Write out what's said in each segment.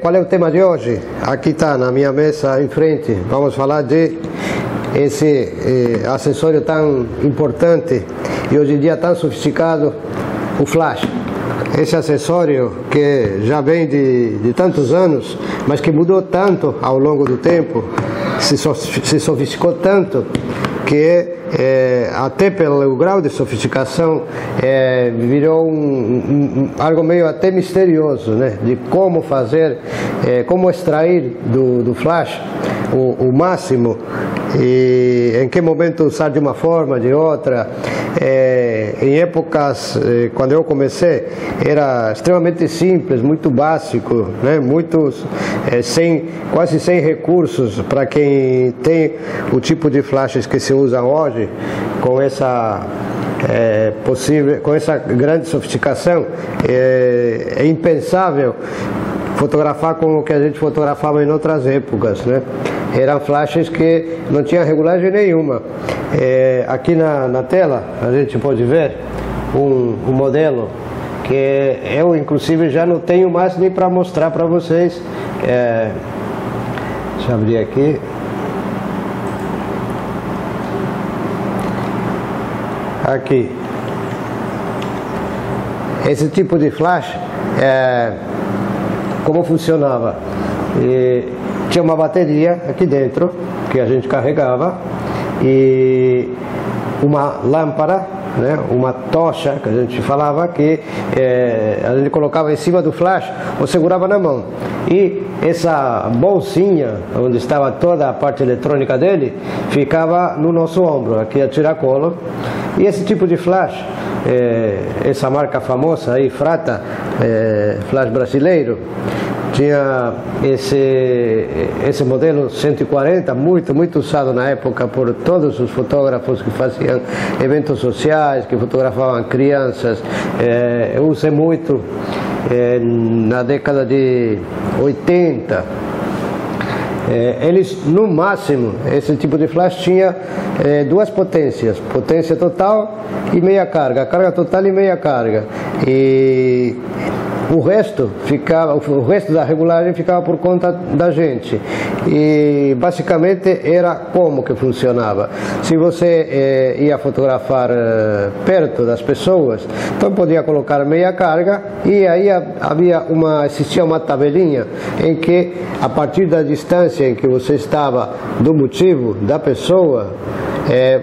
Qual é o tema de hoje? Aqui está na minha mesa em frente. Vamos falar de esse acessório tão importante e hoje em dia tão sofisticado, o flash. Esse acessório que já vem de tantos anos, mas que mudou tanto ao longo do tempo, se sofisticou tanto, que até pelo grau de sofisticação virou algo meio até misterioso, né? De como fazer, como extrair do flash o máximo e em que momento usar de uma forma, de outra. Em épocas, quando eu comecei, era extremamente simples, muito básico, né? Quase sem recursos para quem tem o tipo de flashes que se usa hoje, com essa com essa grande sofisticação. É impensável fotografar como o que a gente fotografava em outras épocas, né? Eram flashes que não tinham regulagem nenhuma. Aqui na tela a gente pode ver um modelo que eu inclusive já não tenho mais nem para mostrar para vocês. Deixa eu abrir aqui. Aqui. Esse tipo de flash, como funcionava? Tinha uma bateria aqui dentro que a gente carregava e uma lâmpada, né, uma tocha que a gente falava, que a gente colocava em cima do flash ou segurava na mão, e essa bolsinha onde estava toda a parte eletrônica dele ficava no nosso ombro, aqui a tiracolo. E esse tipo de flash, essa marca famosa aí, Frata, flash brasileiro, tinha esse modelo 140, muito usado na época por todos os fotógrafos que faziam eventos sociais, que fotografavam crianças. Eu usei muito na década de 80. Eles, no máximo, esse tipo de flash tinha duas potências, potência total e meia carga, carga total e meia carga. E o resto da regulagem ficava por conta da gente. E basicamente era como que funcionava. Se você ia fotografar perto das pessoas, então podia colocar meia carga, e aí existia uma tabelinha em que, a partir da distância em que você estava do motivo da pessoa,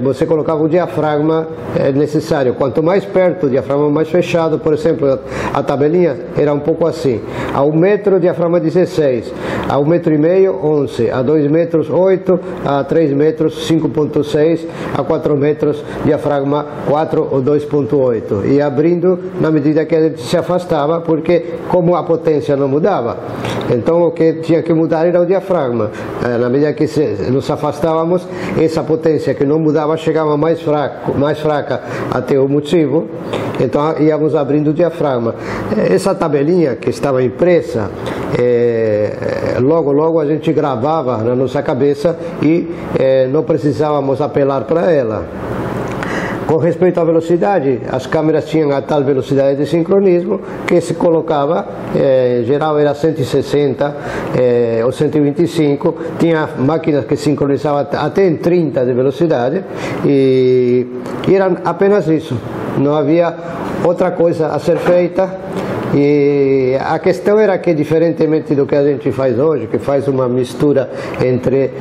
você colocava o diafragma necessário. Quanto mais perto, o diafragma mais fechado. Por exemplo, a tabelinha era um pouco assim: a 1 metro, diafragma 16, a 1,5 metro, 11, a 2 metros, 8, a 3 metros, 5,6, a 4 metros, diafragma 4 ou 2,8, e abrindo na medida que a gente se afastava, porque como a potência não mudava, então o que tinha que mudar era o diafragma. Na medida que nos afastávamos, essa potência que não mudava chegava mais fraca até o motivo, então íamos abrindo o diafragma. Essa tabelinha que estava impressa, logo a gente gravava na nossa cabeça e não precisávamos apelar para ela. Com respeito à velocidade, as câmeras tinham a tal velocidade de sincronismo que se colocava, em geral era 160 ou 125, tinha máquinas que sincronizavam até em 30 de velocidade, e era apenas isso, não havia outra coisa a ser feita. E a questão era que, diferentemente do que a gente faz hoje, que faz uma mistura entre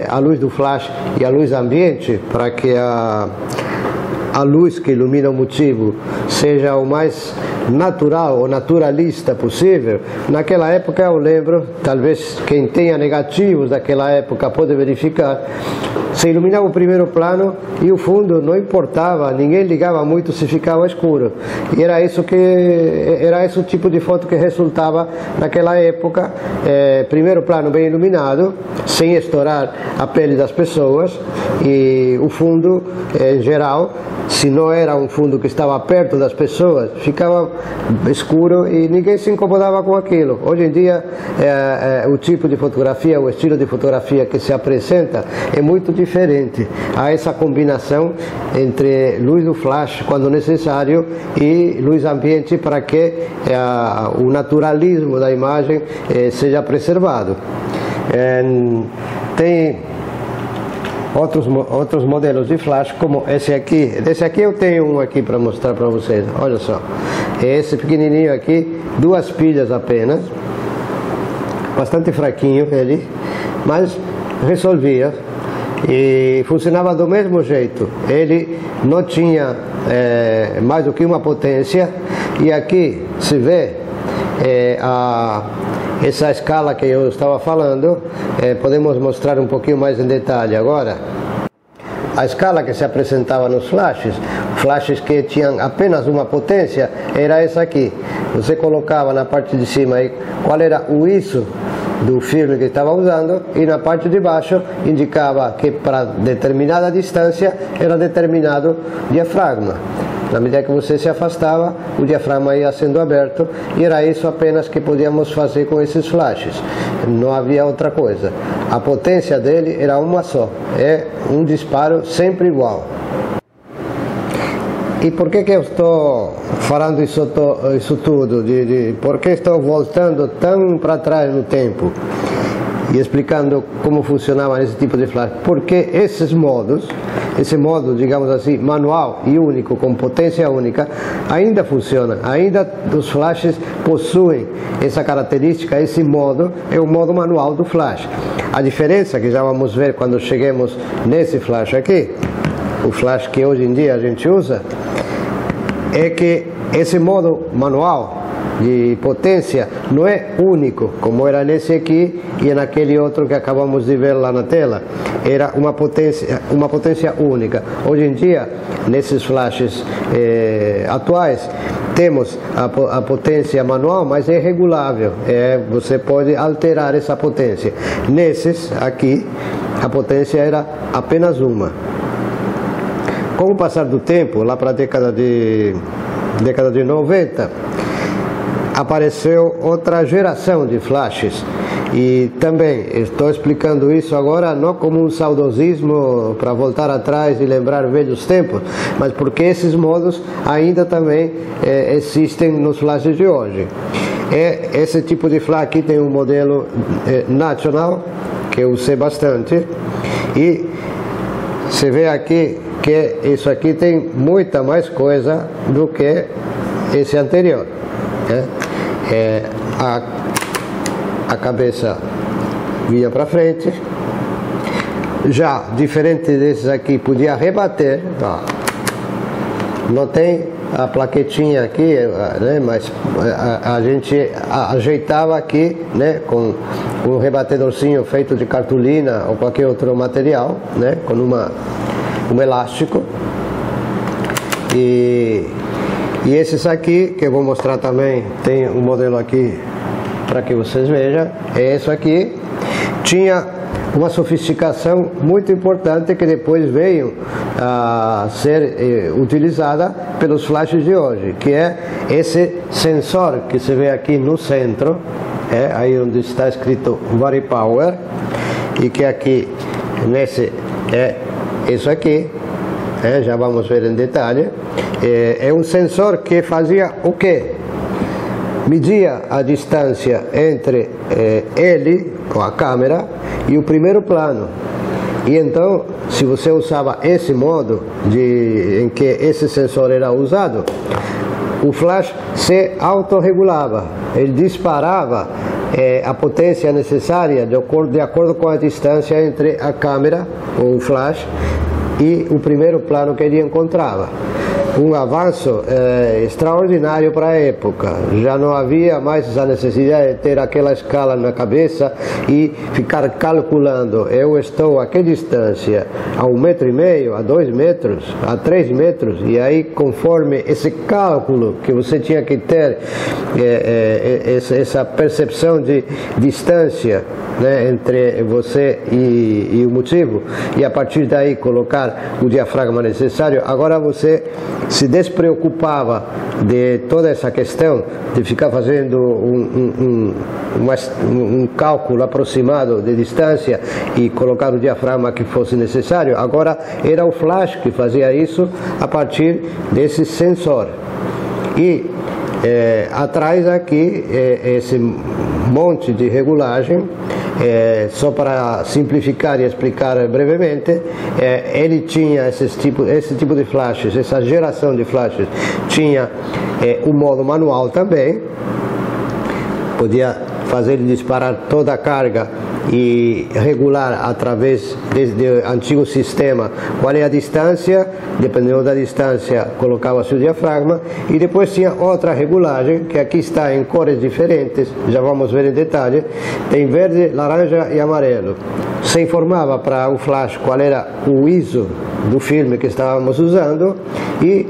a luz do flash e a luz ambiente, para que a luz que ilumina o motivo seja o mais natural ou naturalista possível. Naquela época, eu lembro, talvez quem tenha negativos daquela época pode verificar, se iluminava o primeiro plano e o fundo não importava, ninguém ligava muito se ficava escuro. E era esse o tipo de foto que resultava naquela época. Primeiro plano bem iluminado, sem estourar a pele das pessoas, e o fundo, em geral, se não era um fundo que estava perto das pessoas, ficava escuro e ninguém se incomodava com aquilo. Hoje em dia, o tipo de fotografia, o estilo de fotografia que se apresenta é muito diferente. Há essa combinação entre luz do flash, quando necessário, e luz ambiente para que o naturalismo da imagem seja preservado. Tem outros modelos de flash, como esse aqui. Desse aqui eu tenho um aqui para mostrar para vocês. Olha só, esse pequenininho aqui, 2 pilhas apenas, bastante fraquinho ele, mas resolvia e funcionava do mesmo jeito. Ele não tinha mais do que uma potência, e aqui se vê essa escala que eu estava falando. Podemos mostrar um pouquinho mais em detalhe agora. A escala que se apresentava nos flashes que tinham apenas uma potência, era essa aqui. Você colocava na parte de cima aí qual era o ISO do filme que estava usando, e na parte de baixo indicava que para determinada distância era determinado diafragma. Na medida que você se afastava, o diafragma ia sendo aberto, e era isso apenas que podíamos fazer com esses flashes. Não havia outra coisa. A potência dele era uma só, é um disparo sempre igual. E por que eu estou falando isso tudo? Por que estou voltando tão para trás no tempo e explicando como funcionava esse tipo de flash? Porque esses modos, esse modo, digamos assim, manual e único, com potência única, ainda funciona. Ainda os flashes possuem essa característica. Esse modo é o modo manual do flash. A diferença, que já vamos ver quando cheguemos nesse flash aqui, o flash que hoje em dia a gente usa, é que esse modo manual de potência não é único, como era nesse aqui e naquele outro que acabamos de ver lá na tela. Era uma potência única. Hoje em dia, nesses flashes atuais, temos a potência manual, mas é regulável. Você pode alterar essa potência. Nesses aqui, a potência era apenas uma. Com o passar do tempo, lá para a década de 90, apareceu outra geração de flashes. E também estou explicando isso agora não como um saudosismo para voltar atrás e lembrar velhos tempos, mas porque esses modos ainda também existem nos flashes de hoje. Esse tipo de flash aqui tem um modelo National, que eu usei bastante, e você vê aqui que isso aqui tem muita mais coisa do que esse anterior. A cabeça vinha para frente, já diferente desses aqui, podia rebater, ó. Não tem a plaquetinha aqui, né, mas a gente ajeitava aqui, né, com um rebatedorzinho feito de cartolina ou qualquer outro material, né, com um elástico. E esses aqui, que eu vou mostrar também, tem um modelo aqui para que vocês vejam. Esse aqui tinha uma sofisticação muito importante que depois veio a ser utilizada pelos flashes de hoje, que é esse sensor que se vê aqui no centro, aí onde está escrito Vari-Power, e que aqui nesse isso aqui, já vamos ver em detalhe. É um sensor que fazia o quê? Media a distância entre ele, com a câmera, e o primeiro plano. E então, se você usava esse modo em que esse sensor era usado, o flash se autorregulava. Ele disparava a potência necessária de acordo com a distância entre a câmera, ou o flash, e o primeiro plano que ele encontrava. um avanço extraordinário para a época. Já não havia mais a necessidade de ter aquela escala na cabeça e ficar calculando, eu estou a que distância? A 1,5 metro, a 2 metros, a 3 metros, e aí conforme esse cálculo que você tinha que ter, essa percepção de distância, né, entre você e o motivo, e a partir daí colocar o diafragma necessário, agora você se despreocupava de toda essa questão de ficar fazendo um cálculo aproximado de distância e colocar o diafragma que fosse necessário. Agora era o flash que fazia isso a partir desse sensor. E atrás aqui esse monte de regulagem, só para simplificar e explicar brevemente, ele tinha esse tipo de flashes, essa geração de flashes, tinha o modo manual também, podia fazer ele disparar toda a carga e regular através do antigo sistema qual é a distância, dependendo da distância colocava-se o diafragma, e depois tinha outra regulagem que aqui está em cores diferentes, já vamos ver em detalhe, tem verde, laranja e amarelo. Se informava para o flash qual era o ISO do filme que estávamos usando, e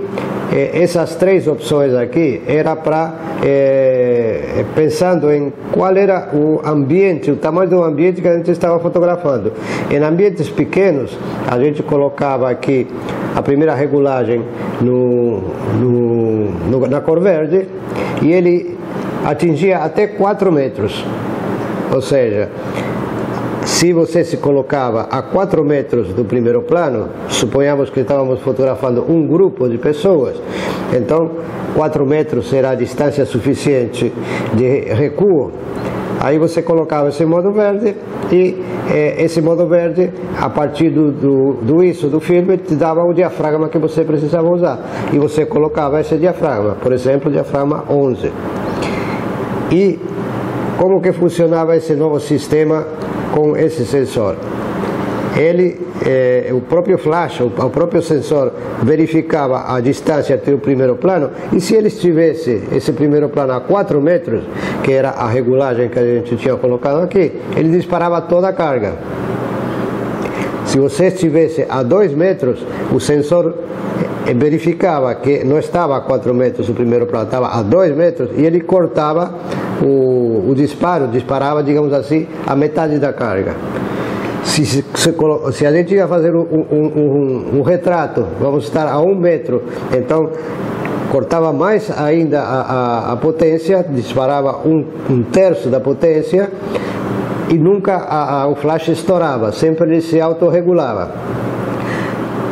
essas três opções aqui era para pensando em qual era o ambiente, o tamanho do ambiente que a gente estava fotografando. Em ambientes pequenos, a gente colocava aqui a primeira regulagem na cor verde, e ele atingia até 4 metros, ou seja, se você se colocava a 4 metros do primeiro plano, suponhamos que estávamos fotografando um grupo de pessoas, então 4 metros será a distância suficiente de recuo. Aí você colocava esse modo verde, e esse modo verde, a partir do ISO do filme, te dava o diafragma que você precisava usar, e você colocava esse diafragma, por exemplo, o diafragma 11. E como que funcionava esse novo sistema com esse sensor? Ele, o próprio flash, o próprio sensor verificava a distância até o primeiro plano, e se ele estivesse esse primeiro plano a 4 metros, que era a regulagem que a gente tinha colocado aqui, ele disparava toda a carga. Se você estivesse a 2 metros, o sensor verificava que não estava a 4 metros o primeiro plano, estava a 2 metros, e ele cortava o disparo, disparava, digamos assim, a metade da carga. Se a gente ia fazer um retrato, vamos estar a 1 metro, então cortava mais ainda a potência, disparava um terço da potência, e nunca o flash estourava, sempre ele se autorregulava.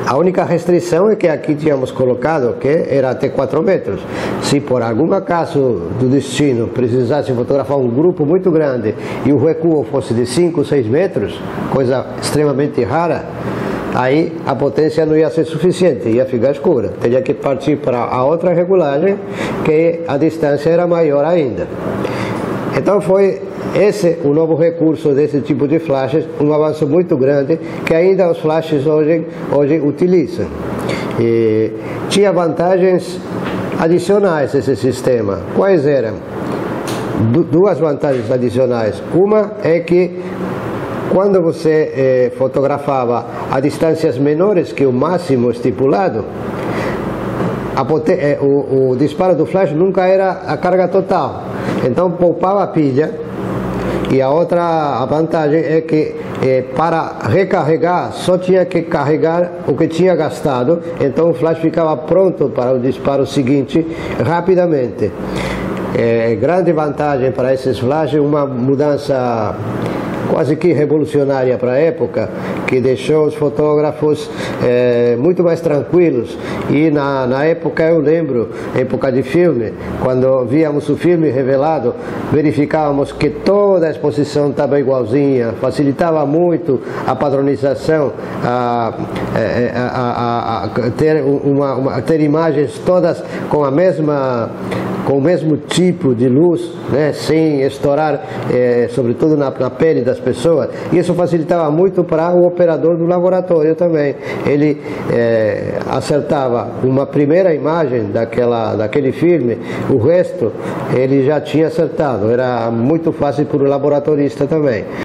A única restrição é que aqui tínhamos colocado que era até 4 metros. Se por algum acaso do destino precisasse fotografar um grupo muito grande e o recuo fosse de 5, 6 metros, coisa extremamente rara, aí a potência não ia ser suficiente, ia ficar escura. Teria que partir para a outra regulagem, que a distância era maior ainda. Então foi esse o novo recurso desse tipo de flashes, um avanço muito grande que ainda os flashes hoje utilizam. E tinha vantagens adicionais esse sistema. Quais eram? Duas vantagens adicionais. Uma é que quando você fotografava a distâncias menores que o máximo estipulado, o disparo do flash nunca era a carga total, então poupava a pilha. E a outra vantagem é que para recarregar só tinha que carregar o que tinha gastado, então o flash ficava pronto para o disparo seguinte rapidamente. Grande vantagem para esses flashes, uma mudança quase que revolucionária para a época, que deixou os fotógrafos muito mais tranquilos. E na época, eu lembro, época de filme, quando víamos o filme revelado, verificávamos que todo toda a exposição estava igualzinha, facilitava muito a padronização, ter imagens todas com o mesmo tipo de luz, né, sem estourar, sobretudo na pele das pessoas. E isso facilitava muito para o operador do laboratório também. Ele acertava uma primeira imagem daquele filme, o resto ele já tinha acertado. Era muito fácil para o laboratorista também.